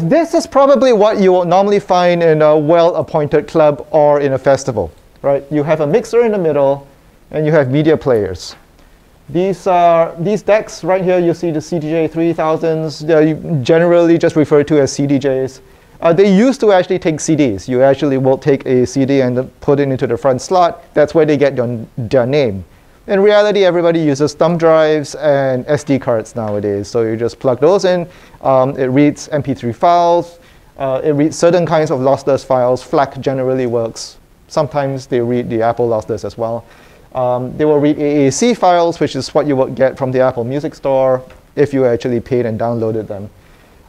This is probably what you will normally find in a well-appointed club or in a festival, right? You have a mixer in the middle, and you have media players. These decks right here, you see the CDJ 3000s. They're generally just referred to as CDJs. They used to actually take CDs. You actually will take a CD and put it into the front slot. That's where they get their name. In reality, everybody uses thumb drives and SD cards nowadays. So you just plug those in. It reads MP3 files. It reads certain kinds of lossless files. FLAC generally works. Sometimes they read the Apple lossless as well. They will read AAC files, which is what you would get from the Apple Music Store if you actually paid and downloaded them.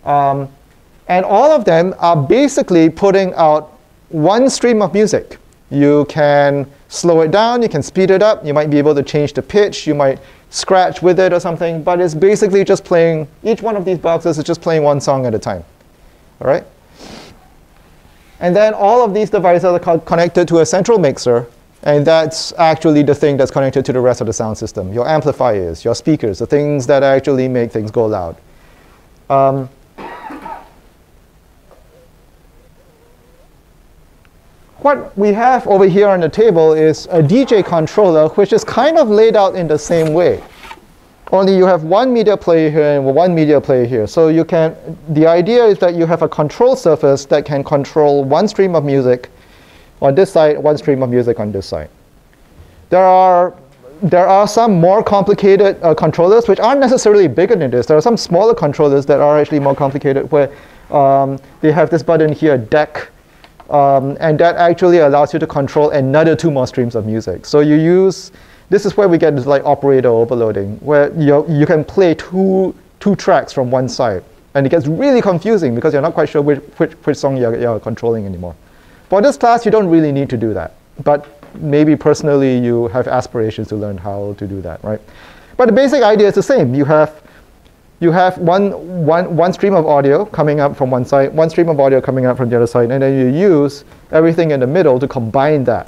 And all of them are basically putting out one stream of music. You can slow it down, you can speed it up, you might be able to change the pitch, you might scratch with it or something, but it's basically just playing, each one of these boxes is just playing one song at a time. All right? And then all of these devices are connected to a central mixer, and that's actually the thing that's connected to the rest of the sound system. Your amplifiers, your speakers, the things that actually make things go loud. What we have over here on the table is a DJ controller, which is kind of laid out in the same way. Only you have one media player here and one media player here. So you can, the idea is that you have a control surface that can control one stream of music on this side, one stream of music on this side. There are some more complicated controllers, which aren't necessarily bigger than this. There are some smaller controllers that are actually more complicated, where they have this button here, deck. And that actually allows you to control another 2 more streams of music. So you use, this is where we get this like operator overloading, where you can play two tracks from one side. And it gets really confusing because you're not quite sure which song you're controlling anymore. For this class, you don't really need to do that. But maybe personally, you have aspirations to learn how to do that, right? But the basic idea is the same. You have one stream of audio coming up from one side, one stream of audio coming up from the other side, and then you use everything in the middle to combine that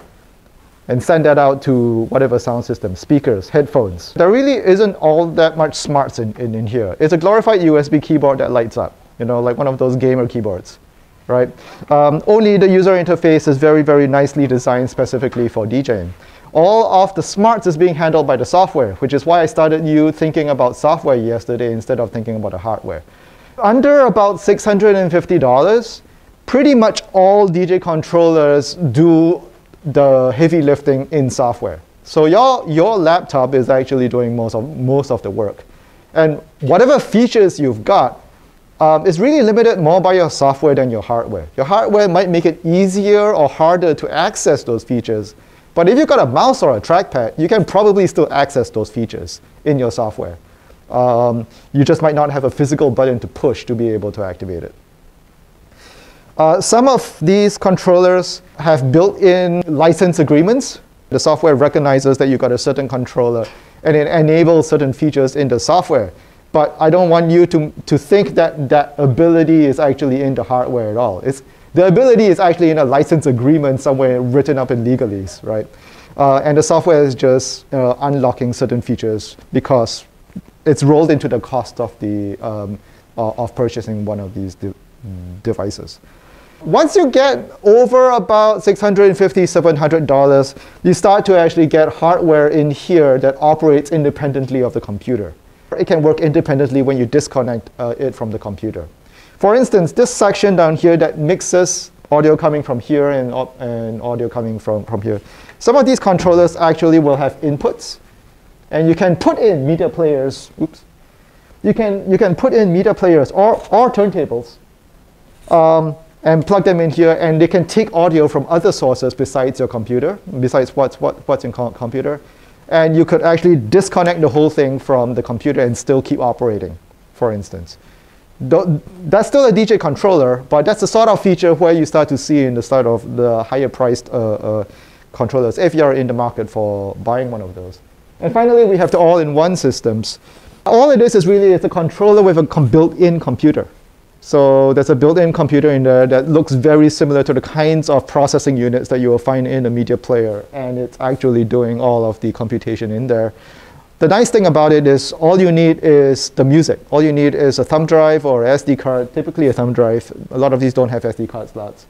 and send that out to whatever sound system, speakers, headphones. There really isn't all that much smarts in here. It's a glorified USB keyboard that lights up, you know, like one of those gamer keyboards, right? Only the user interface is very, very nicely designed specifically for DJing. All of the smarts is being handled by the software, which is why I started you thinking about software yesterday instead of thinking about the hardware. Under about $650, pretty much all DJ controllers do the heavy lifting in software. So your laptop is actually doing most of the work. And whatever features you've got is really limited more by your software than your hardware. Your hardware might make it easier or harder to access those features. But if you've got a mouse or a trackpad, you can probably still access those features in your software. You just might not have a physical button to push to be able to activate it. Some of these controllers have built-in license agreements. The software recognizes that you've got a certain controller, and it enables certain features in the software. But I don't want you to think that that ability is actually in the hardware at all. The ability is actually in a license agreement somewhere written up in legalese, right? And the software is just unlocking certain features because it's rolled into the cost of purchasing one of these devices. Once you get over about $650, $700, you start to actually get hardware in here that operates independently of the computer. It can work independently when you disconnect it from the computer. For instance, this section down here that mixes audio coming from here and audio coming from here. Some of these controllers actually will have inputs. And you can put in media players. Oops. You can put in media players or turntables and plug them in here. And they can take audio from other sources besides your computer, besides what's in computer. And you could actually disconnect the whole thing from the computer and still keep operating, for instance. That's still a DJ controller, but that's the sort of feature where you start to see in the start of the higher priced controllers if you're in the market for buying one of those. And finally, we have the all-in-one systems. All it is really a controller with a built-in computer. So there's a built-in computer in there that looks very similar to the kinds of processing units that you will find in a media player. And it's actually doing all of the computation in there. The nice thing about it is all you need is the music. All you need is a thumb drive or SD card, typically a thumb drive. A lot of these don't have SD card slots.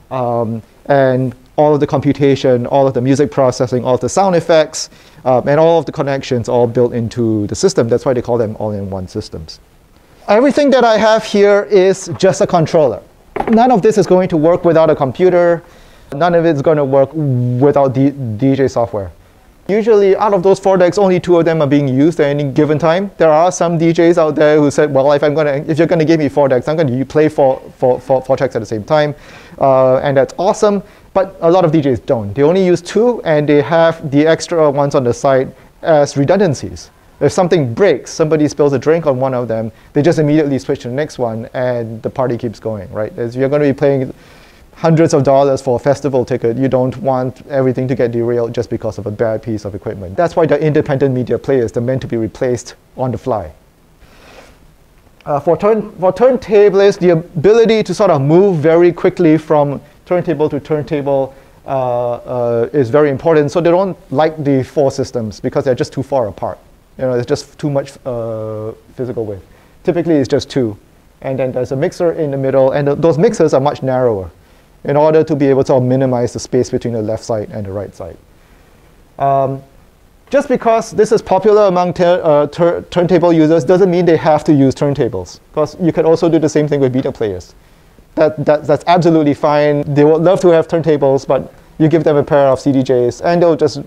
And all of the computation, all of the music processing, all of the sound effects, and all of the connections all built into the system. That's why they call them all-in-one systems. Everything that I have here is just a controller. None of this is going to work without a computer. None of it is going to work without DJ software. Usually, out of those 4 decks, only 2 of them are being used at any given time. There are some DJs out there who said, well, if you're going to give me 4 decks, I'm going to play four tracks at the same time. And that's awesome. But a lot of DJs don't. They only use 2, and they have the extra ones on the side as redundancies. If something breaks, somebody spills a drink on one of them, they just immediately switch to the next one, and the party keeps going, right? As you're going to be playing hundreds of dollars for a festival ticket, you don't want everything to get derailed just because of a bad piece of equipment. That's why they're independent media players. They're meant to be replaced on the fly. For turntablists, the ability to sort of move very quickly from turntable to turntable is very important. So they don't like the 4 systems because they're just too far apart. There's just too much physical width. Typically, it's just 2. And then there's a mixer in the middle, and those mixers are much narrower in order to be able to minimize the space between the left side and the right side. Just because this is popular among turntable users doesn't mean they have to use turntables, because you can also do the same thing with beta players. That's absolutely fine. They would love to have turntables, but you give them a pair of CDJs, and they'll just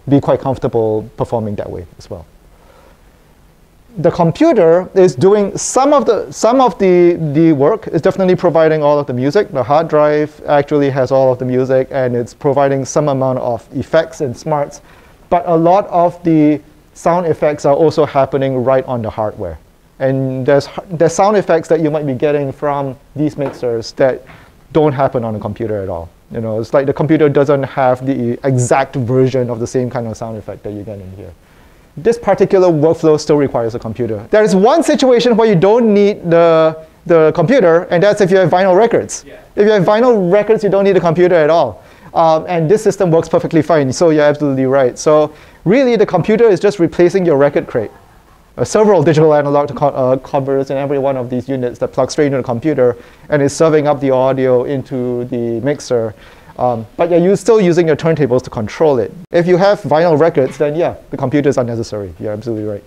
be quite comfortable performing that way as well. The computer is doing some of the work. It's definitely providing all of the music. The hard drive actually has all of the music, and it's providing some amount of effects and smarts. But a lot of the sound effects are also happening right on the hardware. And there's sound effects that you might be getting from these mixers that don't happen on a computer at all. It's like the computer doesn't have the exact version of the same kind of sound effect that you get in here. This particular workflow still requires a computer. There is one situation where you don't need the computer, and that's if you have vinyl records. Yeah. If you have vinyl records, you don't need a computer at all. And this system works perfectly fine, so you're absolutely right. So really, the computer is just replacing your record crate. Several digital analog converters in every one of these units that plug straight into the computer and is serving up the audio into the mixer. But you're still using your turntables to control it. If you have vinyl records, then yeah, the computer is unnecessary. You're absolutely right.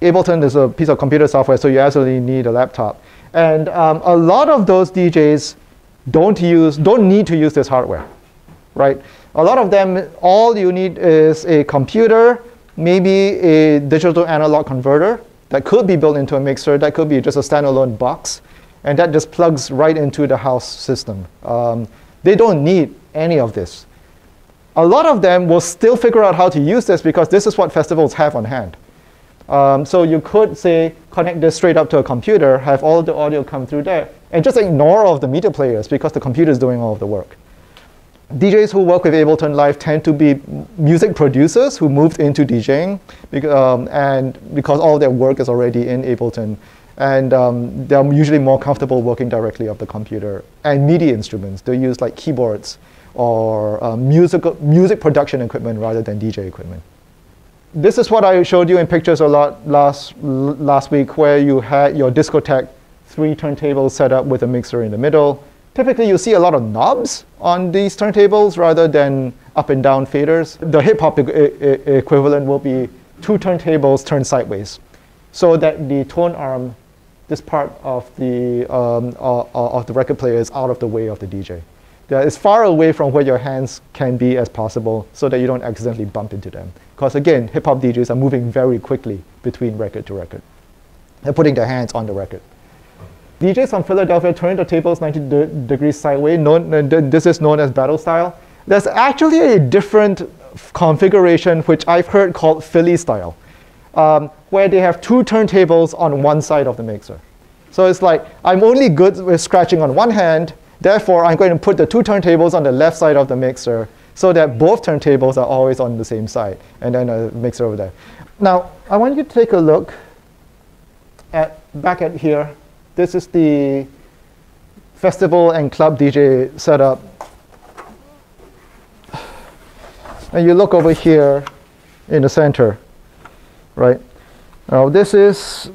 Ableton is a piece of computer software, so you absolutely need a laptop. And a lot of those DJs don't need to use this hardware, right? A lot of them, all you need is a computer, maybe a digital analog converter that could be built into a mixer, that could be just a standalone box, and that just plugs right into the house system. They don't need any of this. A lot of them will still figure out how to use this because this is what festivals have on hand. So you could say, connect this straight up to a computer, have all of the audio come through there, and just ignore all of the media players because the computer is doing all of the work. DJs who work with Ableton Live tend to be music producers who moved into DJing, and because all their work is already in Ableton. And they're usually more comfortable working directly off the computer. And MIDI instruments, they use like keyboards or music production equipment rather than DJ equipment. This is what I showed you in pictures a lot last week, where you had your discotheque 3 turntables set up with a mixer in the middle. Typically, you see a lot of knobs on these turntables rather than up and down faders. The hip-hop equivalent will be 2 turntables turned sideways, so that the tone arm, this part of the record player, is out of the way of the DJ. They're as far away from where your hands can be as possible so that you don't accidentally bump into them. Because again, hip-hop DJs are moving very quickly between record to record. They're putting their hands on the record. DJs from Philadelphia turn the tables 90 degrees sideways. This is known as battle style. There's actually a different configuration, which I've heard called Philly style, where they have 2 turntables on one side of the mixer. So it's like, I'm only good with scratching on one hand, therefore I'm going to put the 2 turntables on the left side of the mixer so that both turntables are always on the same side, and then a mixer over there. Now, I want you to take a look back at here. This is the festival and club DJ setup. And you look over here in the center. right? Now this is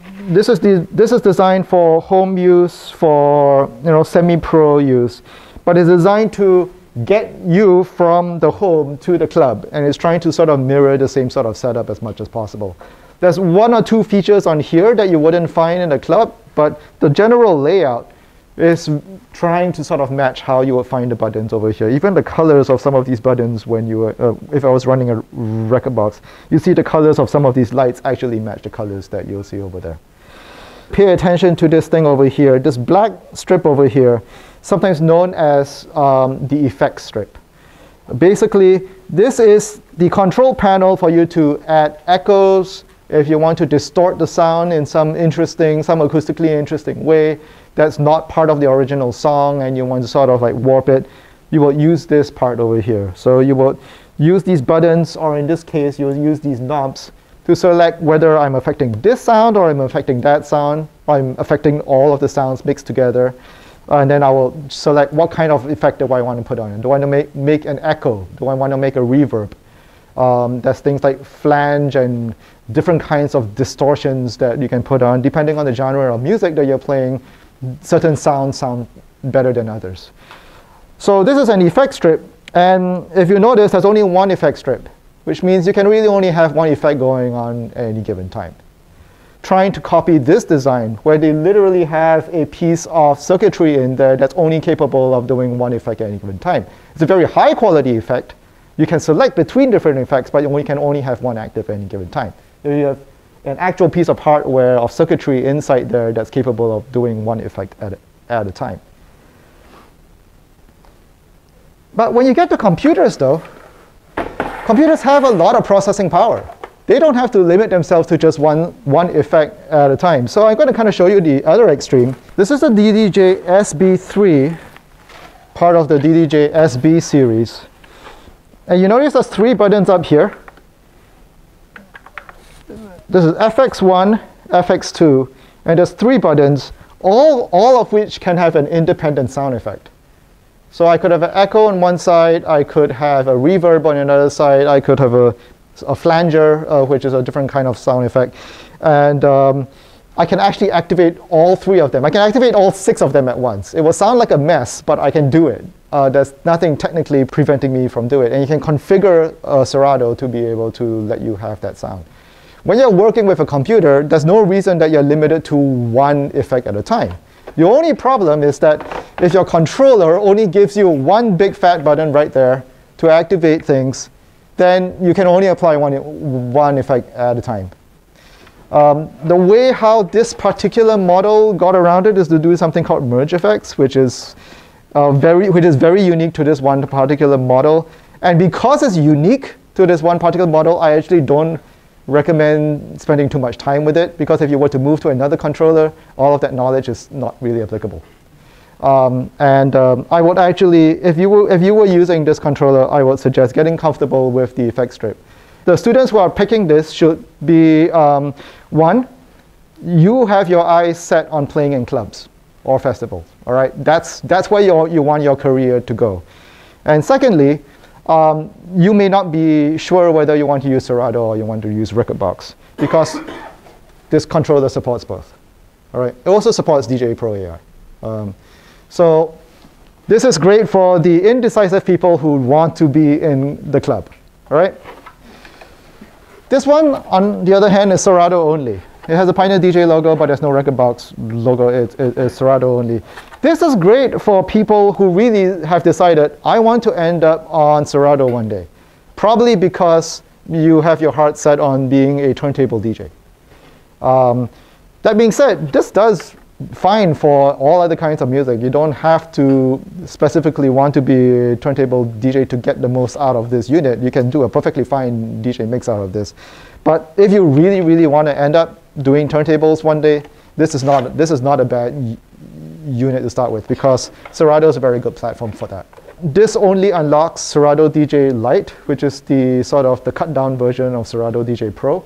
designed for home use, for semi-pro use, but it's designed to get you from the home to the club, and it's trying to sort of mirror the same sort of setup as much as possible. There's one or two features on here that you wouldn't find in a club, but the general layout is trying to sort of match how you would find the buttons over here. Even the colors of some of these buttons, when you if I was running a record box, you see the colors of some of these lights actually match the colors that you'll see over there. Pay attention to this thing over here, this black strip over here, sometimes known as the effects strip. Basically, this is the control panel for you to add echoes, if you want to distort the sound in some acoustically interesting way that's not part of the original song, and you want to sort of like warp it, you will use this part over here. So you will use these buttons, or in this case, you'll use these knobs to select whether I'm affecting this sound or I'm affecting that sound, or I'm affecting all of the sounds mixed together. And then I will select what kind of effect do I want to put on it. Do I want to make an echo? Do I want to make a reverb? There's things like flange and different kinds of distortions that you can put on. Depending on the genre of music that you're playing, certain sounds sound better than others. So this is an effect strip. And if you notice, there's only one effect strip, which means you can really only have one effect going on at any given time. Trying to copy this design, where they literally have a piece of circuitry in there that's only capable of doing one effect at any given time. It's a very high quality effect. You can select between different effects, but you can only have one active at any given time. You have an actual piece of hardware, of circuitry inside there that's capable of doing one effect at a time. But when you get to computers, though, computers have a lot of processing power. They don't have to limit themselves to just one effect at a time. So I'm going to kind of show you the other extreme. This is the DJing-SB3, part of the DJing-SB series. And you notice there's 3 buttons up here. This is FX1, FX2, and there's 3 buttons, all of which can have an independent sound effect. So I could have an echo on one side, I could have a reverb on another side, I could have a flanger, which is a different kind of sound effect. And I can actually activate all 3 of them. I can activate all 6 of them at once. It will sound like a mess, but I can do it. There's nothing technically preventing me from doing it. And you can configure Serato to be able to let you have that sound. When you're working with a computer, there's no reason that you're limited to one effect at a time. The only problem is that if your controller only gives you one big fat button right there to activate things, then you can only apply one effect at a time. The way how this particular model got around it is to do something called merge effects, which is very unique to this one particular model. And because it's unique to this one particular model, I actually don't recommend spending too much time with it, because if you were to move to another controller, all of that knowledge is not really applicable. I would actually, if you were using this controller, I would suggest getting comfortable with the effect strip. The students who are picking this should be, one, you have your eyes set on playing in clubs or festivals. All right, that's where you want your career to go. And secondly, you may not be sure whether you want to use Serato or you want to use Rekordbox, because this controller supports both. All right, it also supports DJ Pro AI. So this is great for the indecisive people who want to be in the club. All right. This one, on the other hand, is Serato only. It has a Pioneer DJ logo, but there's no Rekordbox logo. It's Serato only. This is great for people who really have decided, I want to end up on Serato one day. Probably because you have your heart set on being a turntable DJ. That being said, this does fine for all other kinds of music. You don't have to specifically want to be a turntable DJ to get the most out of this unit. You can do a perfectly fine DJ mix out of this. But if you really, really want to end up doing turntables one day, this is not a bad unit to start with, because Serato is a very good platform for that. This only unlocks Serato DJ Lite, which is the sort of the cut down version of Serato DJ Pro.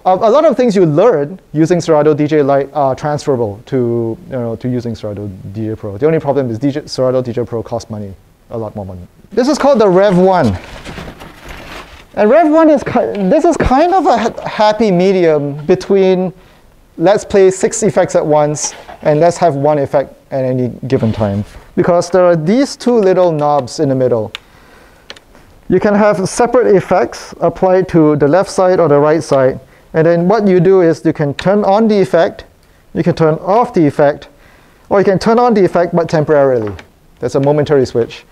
A lot of things you learn using Serato DJ Lite are transferable to using Serato DJ Pro. The only problem is Serato DJ Pro costs money, a lot more money. This is called the Rev 1. And Rev 1 is, this is kind of a happy medium between let's play 6 effects at once and let's have one effect at any given time. Because there are these two little knobs in the middle. You can have separate effects applied to the left side or the right side. And then what you do is you can turn on the effect, you can turn off the effect, or you can turn on the effect but temporarily. That's a momentary switch.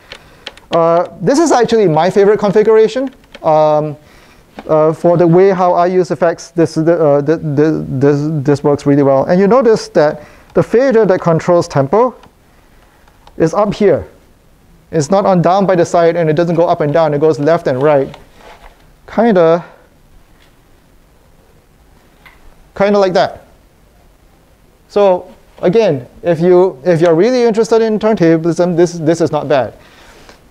This is actually my favorite configuration. For the way how I use effects, this works really well. And you notice that the fader that controls tempo is up here. It's not on down by the side, and it doesn't go up and down. It goes left and right, kind of like that. So again, if you're really interested in turntablism, this is not bad.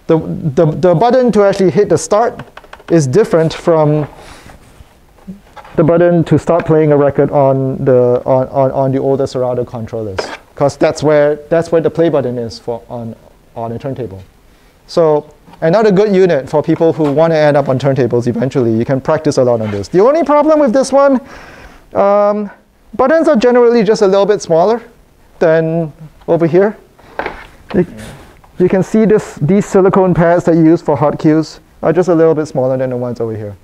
The button to actually hit the start is different from the button to start playing a record on the older Serato controllers, because that's where the play button is on a turntable. So another good unit for people who want to end up on turntables eventually. You can practice a lot on this. The only problem with this one, buttons are generally just a little bit smaller than over here. You can see these silicone pads that you use for hot cues are just a little bit smaller than the ones over here.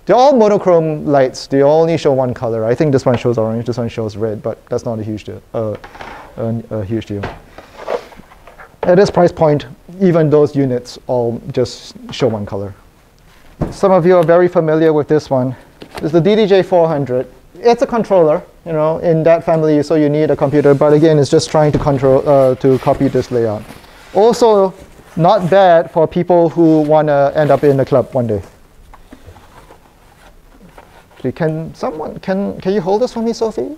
They're all monochrome lights. They only show one color. I think this one shows orange, this one shows red, but that's not a huge deal. At this price point, even those units all just show one color. Some of you are very familiar with this one. This is the DDJ400. It's a controller, in that family, so you need a computer. But again, it's just trying to copy this layout. Also, not bad for people who want to end up in the club one day. Can you hold this for me, Sophie?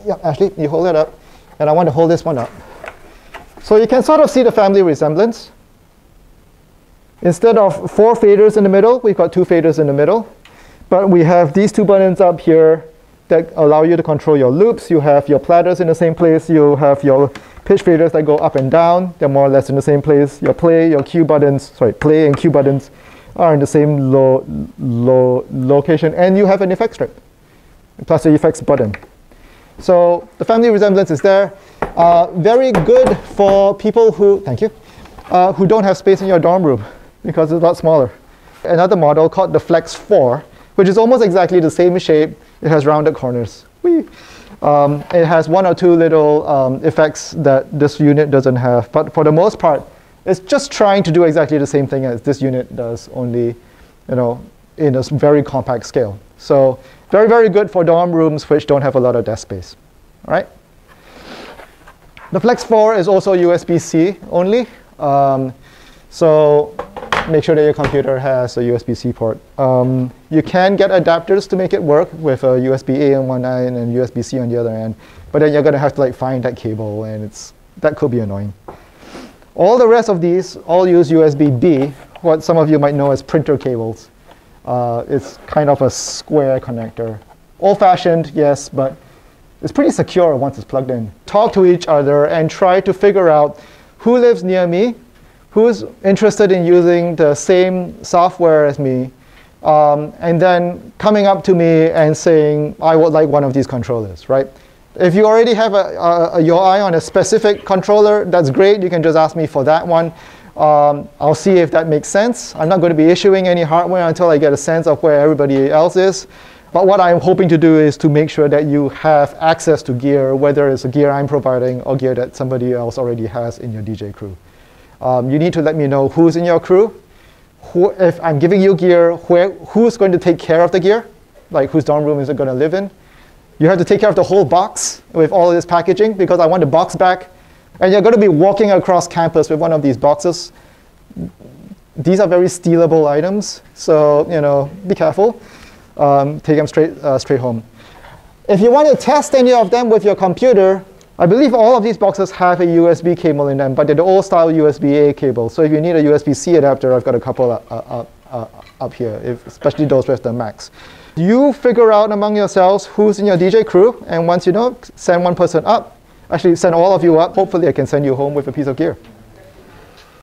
Yeah, Ashley, you hold it up. And I want to hold this one up. So you can sort of see the family resemblance. Instead of 4 faders in the middle, we've got 2 faders in the middle. But we have these 2 buttons up here that allow you to control your loops. You have your platters in the same place. You have your pitch faders that go up and down. They're more or less in the same place. Your play and cue buttons are in the same location. And you have an effect strip, plus the effects button. So the family resemblance is there. Very good for people who don't have space in your dorm room, because it's a lot smaller. Another model called the Flex 4, which is almost exactly the same shape. It has rounded corners. It has 1 or 2 little effects that this unit doesn't have. But for the most part, it's just trying to do exactly the same thing as this unit does, only in a very compact scale. So very, very good for dorm rooms which don't have a lot of desk space. All right? The Flex 4 is also USB-C only. So make sure that your computer has a USB-C port. You can get adapters to make it work with a USB-A on one end and USB-C on the other end. But then you're going to have to find that cable, and that could be annoying. All the rest of these all use USB-B, what some of you might know as printer cables. It's kind of a square connector. Old-fashioned, yes, but it's pretty secure once it's plugged in. Talk to each other and try to figure out who lives near me, who's interested in using the same software as me, and then coming up to me and saying, I would like one of these controllers, right? If you already have your eye on a specific controller, that's great. You can just ask me for that one. I'll see if that makes sense. I'm not going to be issuing any hardware until I get a sense of where everybody else is. But what I'm hoping to do is to make sure that you have access to gear, whether it's a gear I'm providing or gear that somebody else already has in your DJ crew. You need to let me know who's in your crew. If I'm giving you gear, who's going to take care of the gear? Like whose dorm room is it going to live in? You have to take care of the whole box with all of this packaging, because I want the box back. And you're going to be walking across campus with one of these boxes. These are very stealable items, so be careful. Take them straight home. If you want to test any of them with your computer, I believe all of these boxes have a USB cable in them, but they're the old style USB-A cable. So if you need a USB-C adapter, I've got a couple up here, especially those with the Macs. You figure out among yourselves who's in your DJ crew, and once you know, send one person up. Actually, send all of you up. Hopefully, I can send you home with a piece of gear.